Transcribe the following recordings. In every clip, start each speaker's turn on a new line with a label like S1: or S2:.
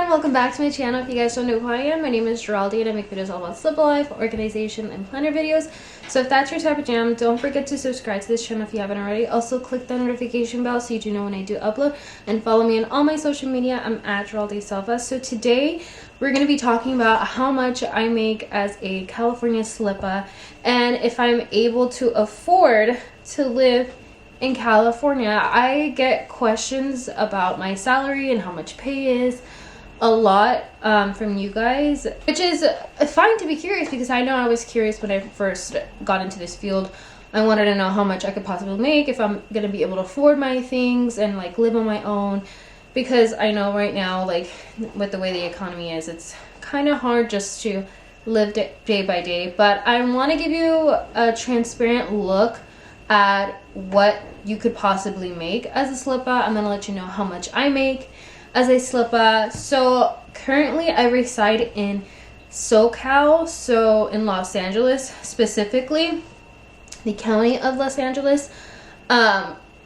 S1: everyone, welcome back to my channel. If you guys don't know who I am, my name is Geraldine and I make videos all about simple life, organization, and planner videos. So if that's your type of jam, don't forget to subscribe to this channel if you haven't already. Also click the notification bell so you do know when I do upload, and follow me on all my social media. I'm at Geraldine Selva. So today we're going to be talking about how much I make as a California slippa and if I'm able to afford to live in California. I get questions about my salary and how much pay is a lot from you guys, which is fine to be curious, because I know I was curious when I first got into this field. I wanted to know how much I could possibly make, if I'm gonna be able to afford my things and like live on my own, because I know right now, like with the way the economy is, it's kind of hard just to live day by day. But I want to give you a transparent look at what you could possibly make as a slippa. I'm gonna let you know how much I make as a slippa. So currently I reside in SoCal, so in Los Angeles, specifically the county of Los Angeles.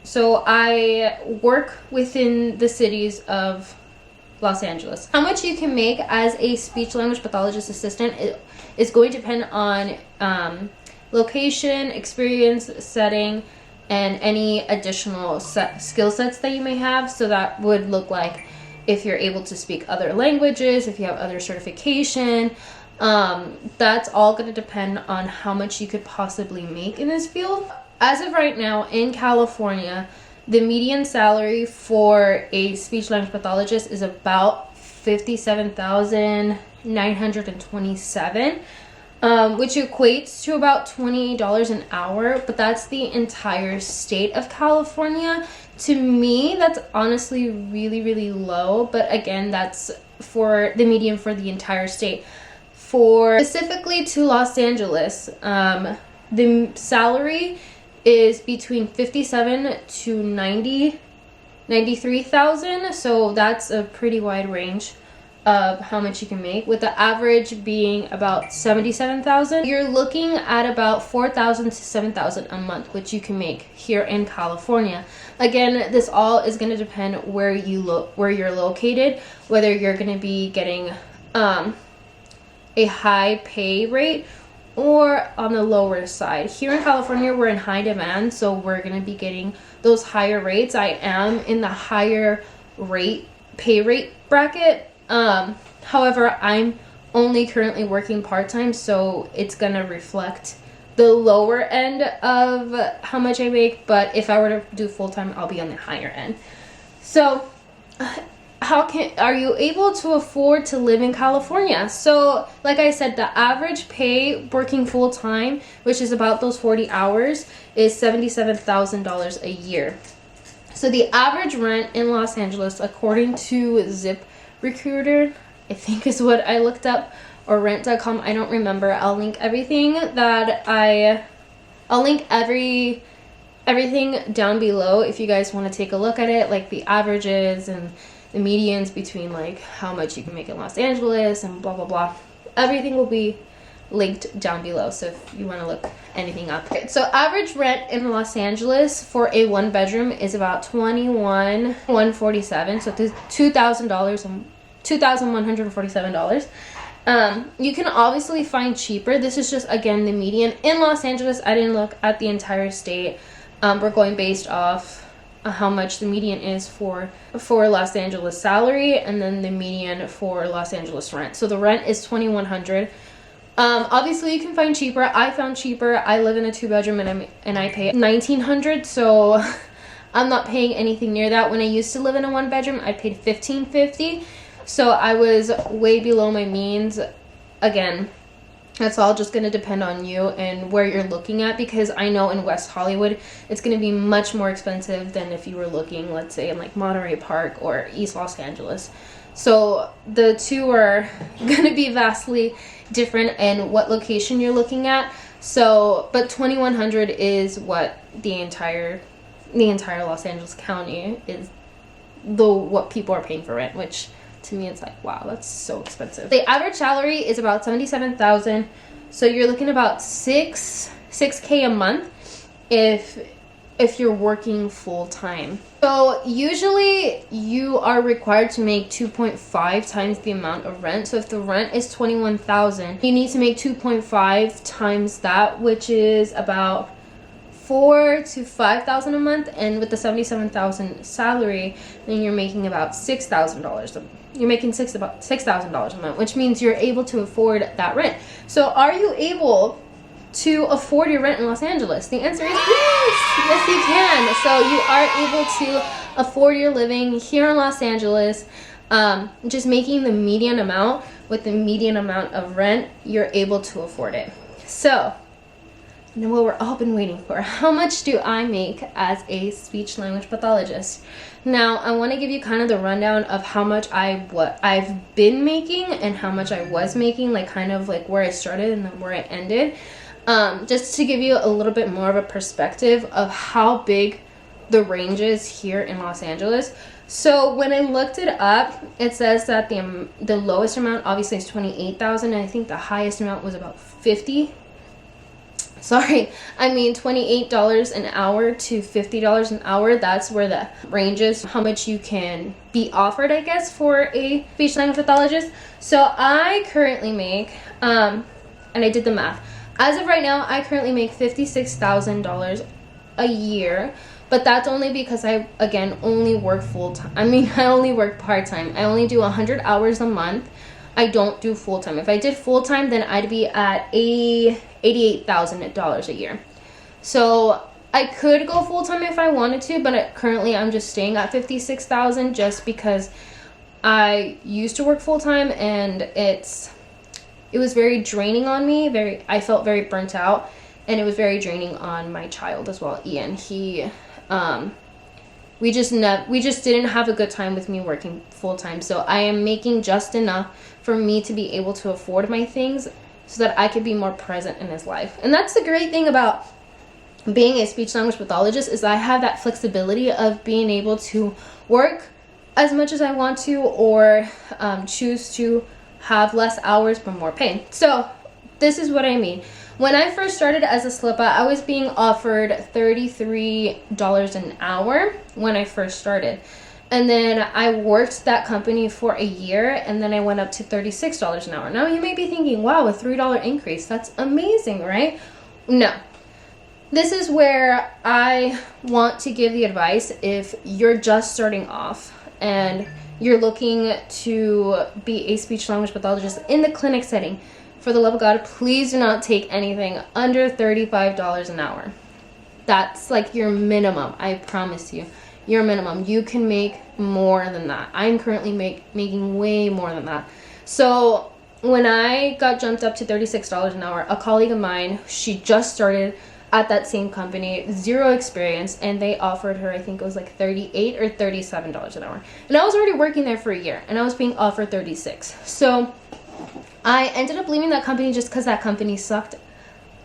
S1: So I work within the cities of Los Angeles. How much you can make as a speech language pathologist assistant is going to depend on location, experience, setting, and any additional skill sets that you may have. So that would look like if you're able to speak other languages, if you have other certification. That's all going to depend on how much you could possibly make in this field. As of right now in California, the median salary for a speech language pathologist is about $57,927. Which equates to about $28 an hour, but that's the entire state of California. To me, that's honestly really low, but again, that's for the median for the entire state. For specifically to Los Angeles, the salary is between 57 to 93,000, so that's a pretty wide range of how much you can make, with the average being about 77,000. You're looking at about 4,000 to 7,000 a month, which you can make here in California. Again, this all is going to depend where you're located, whether you're going to be getting a high pay rate or on the lower side. Here in California, we're in high demand, so we're going to be getting those higher rates. I am in the higher pay rate bracket. However, I'm only currently working part-time, so it's gonna reflect the lower end of how much I make, but if I were to do full-time, I'll be on the higher end. So are you able to afford to live in California? So like I said, the average pay working full-time, which is about those 40 hours, is $77,000 a year. So the average rent in Los Angeles, according to ZipRecruiter, I think is what I looked up, or rent.com, I don't remember. I'll link everything I'll link everything down below if you guys want to take a look at it, like the averages and the medians between like how much you can make in Los Angeles and blah blah blah. Everything will be linked down below, so if you want to look anything up. Okay, so average rent in Los Angeles for a one bedroom is about $21,147, so $2,147. You can obviously find cheaper. This is just, again, the median in Los Angeles. I didn't look at the entire state. We're going based off how much the median is for Los Angeles salary, and then the median for Los Angeles rent. So the rent is $2,100. Obviously you can find cheaper. I found cheaper. I live in a 2-bedroom and I pay $1,900, so I'm not paying anything near that. When I used to live in a 1-bedroom, I paid $1,550, so I was way below my means. Again, that's all just going to depend on you and where you're looking at, because I know in West Hollywood it's going to be much more expensive than if you were looking, let's say, in like Monterey Park or East Los Angeles. So the two are going to be vastly different in what location you're looking at. So, but $2,100 is what the entire Los Angeles County is, what people are paying for rent, which to me it's like, wow, that's so expensive. The average salary is about $77,000, so you're looking about $6K a month if if you're working full-time. So usually you are required to make 2.5 times the amount of rent. So if the rent is $21,000, you need to make 2.5 times that, which is about $4,000 to $5,000 a month. And with the $77,000 salary, then you're making about $6,000. You're making about $6,000 a month, which means you're able to afford that rent. So are you able to afford your rent in Los Angeles? The answer is yes. Yes, you can. So you are able to afford your living here in Los Angeles. Just making the median amount with the median amount of rent, you're able to afford it. So now what we're all been waiting for, how much do I make as a speech language pathologist? Now I want to give you kind of the rundown of how much I've been making and how much I was making, like kind of like where I started and then where I ended. Just to give you a little bit more of a perspective of how big the range is here in Los Angeles. So when I looked it up, it says that the lowest amount obviously is $28,000, and I think the highest amount was about $28 an hour to $50 an hour. That's where the range is, how much you can be offered, I guess, for a speech language pathologist. So I currently make, and I did the math. As of right now, I currently make $56,000 a year, but that's only because I, again, only work full-time. I only work part-time. I only do 100 hours a month. I don't do full-time. If I did full-time, then I'd be at $88,000 a year. So I could go full-time if I wanted to, but currently I'm just staying at $56,000 just because I used to work full-time, and it was very draining on me. I felt very burnt out, and it was very draining on my child as well, Ian. We just didn't have a good time with me working full-time. So I am making just enough for me to be able to afford my things so that I could be more present in his life. And that's the great thing about being a speech language pathologist, is I have that flexibility of being able to work as much as I want to, or choose to have less hours but more pay. So this is what I mean. When I first started as a slippa, I was being offered $33 an hour when I first started. And then I worked that company for a year, and then I went up to $36 an hour. Now you may be thinking, wow, a $3 increase. That's amazing, right? No. This is where I want to give the advice if you're just starting off and you're looking to be a speech language pathologist in the clinic setting. For the love of God, please do not take anything under $35 an hour. That's like your minimum. I promise you, your minimum. You can make more than that. I'm currently making way more than that. So when I got jumped up to $36 an hour, a colleague of mine, she just started at that same company, zero experience, and they offered her, I think it was like $38 or $37 an hour. And I was already working there for a year, and I was being offered $36. So I ended up leaving that company just because that company sucked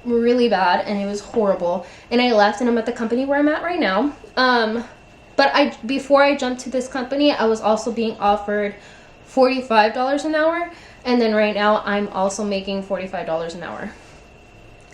S1: really bad and it was horrible. And I left, and I'm at the company where I'm at right now. But before I jumped to this company, I was also being offered $45 an hour. And then right now I'm also making $45 an hour.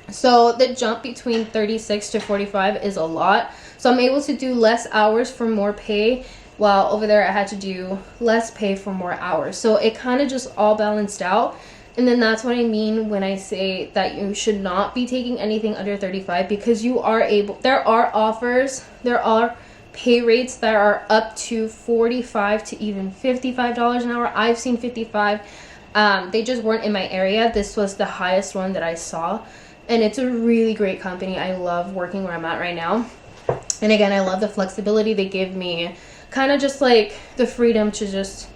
S1: So the jump between 36 to 45 is a lot. So I'm able to do less hours for more pay, while over there I had to do less pay for more hours. So it kind of just all balanced out. And then that's what I mean when I say that you should not be taking anything under 35, because you are able, there are offers, there are pay rates that are up to $45 to even $55 an hour. I've seen 55. They just weren't in my area. This was the highest one that I saw. And it's a really great company. I love working where I'm at right now. And again, I love the flexibility they give me. Kind of just like the freedom to just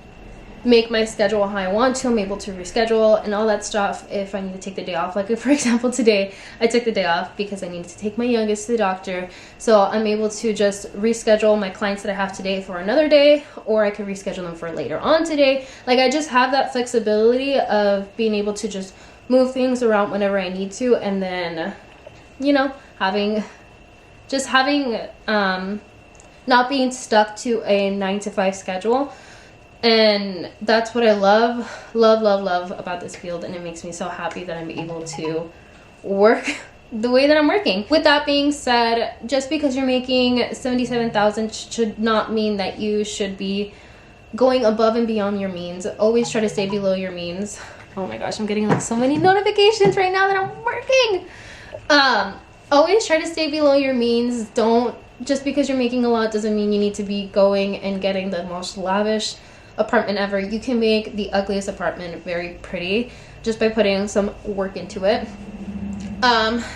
S1: make my schedule how I want to. I'm able to reschedule and all that stuff if I need to take the day off. Like for example, today I took the day off because I needed to take my youngest to the doctor. So I'm able to just reschedule my clients that I have today for another day, or I could reschedule them for later on today. Like I just have that flexibility of being able to just move things around whenever I need to, and then, you know, having not being stuck to a 9-to-5 schedule. And that's what I love about this field, and it makes me so happy that I'm able to work the way that I'm working. With that being said, just because you're making 77,000 should not mean that you should be going above and beyond your means. Always try to stay below your means. Oh my gosh, I'm getting like so many notifications right now that I'm working. Always try to stay below your means. Don't, just because you're making a lot doesn't mean you need to be going and getting the most lavish apartment ever. You can make the ugliest apartment very pretty just by putting some work into it.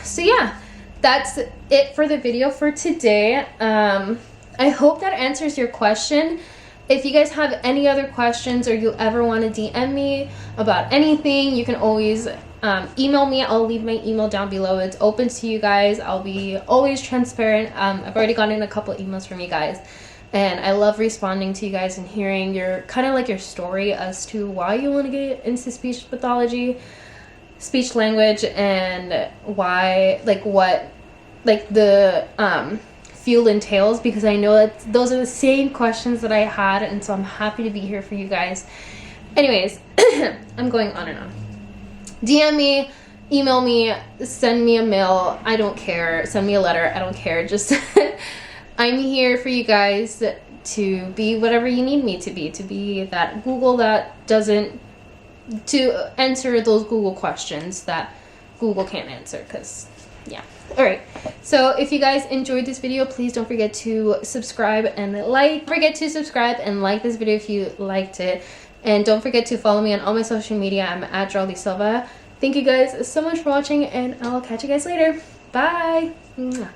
S1: So yeah, that's it for the video for today. I hope that answers your question. If you guys have any other questions or you ever want to DM me about anything, you can always email me. I'll leave my email down below. It's open to you guys. I'll be always transparent. I've already gotten a couple emails from you guys, and I love responding to you guys and hearing your kind of like your story as to why you want to get into speech pathology, speech language, and why, like, what, like, the field entails, because I know that those are the same questions that I had, and so I'm happy to be here for you guys. Anyways, I'm going on and on. DM me, email me, send me a mail, I don't care. Send me a letter, I don't care. Just I'm here for you guys to be whatever you need me to be that Google that doesn't, to answer those Google questions that Google can't answer, because yeah. Alright, so if you guys enjoyed this video, please don't forget to subscribe and like. Don't forget to subscribe and like this video if you liked it. And don't forget to follow me on all my social media. I'm at Geraldine Silva. Thank you guys so much for watching, and I'll catch you guys later. Bye! Mwah.